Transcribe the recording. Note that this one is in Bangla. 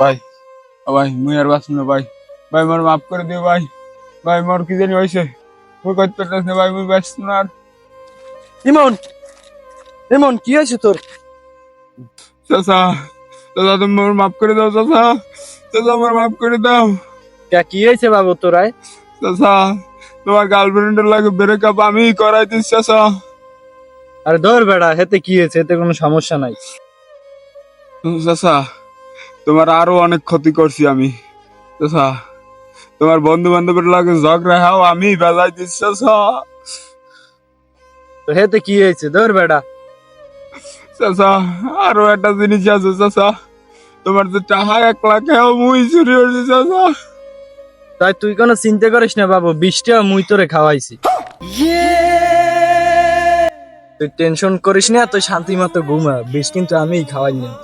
ভাই ভাই মুই আর বাঁচব না ভাই। ভাই মোর মাফ করে দিও ভাই। ভাই মোর কি জানি হয়েছে, মুই করতে পারতেছ না ভাই, মুই বাঁচব না আর। ইমন, ইমন কি হয়েছে তোর? চাচা, চাচা তুমি মোর মাফ করে দাও চাচা, চাচা মোর মাফ করে দাও। কি হয়েছে বাবু তোরাই? চাচা তোমার গার্লফ্রেন্ডের লাগে ব্রেকআপ আমি করাই দিস চাচা। আরে ধর বেড়া, হেতে কি হয়েছে? এতে কোনো সমস্যা নাই। চাচা তোমার আরো অনেক ক্ষতি করছি আমি চাচা, তোমার বন্ধু বান্ধবের লাগে ঝগড়া হাও আমি বেজাই দিস চাচা। তো হেতে কি হয়েছে? ধর বেড়া। চাচা আরো একটা জিনিস আছে চাচা, তোমার যে টাকা 1 লাখ হাও মুই চুরি হয়েছে চাচা। তাই তুই কোনো চিন্তা করিস না বাবু, 20টা মুই তোরে খাওয়াইছি। তুই টেনশন করিস না, তুই শান্তি মতো ঘুমা, 20 কিন্তু আমিই খাওয়াই নিয়ে।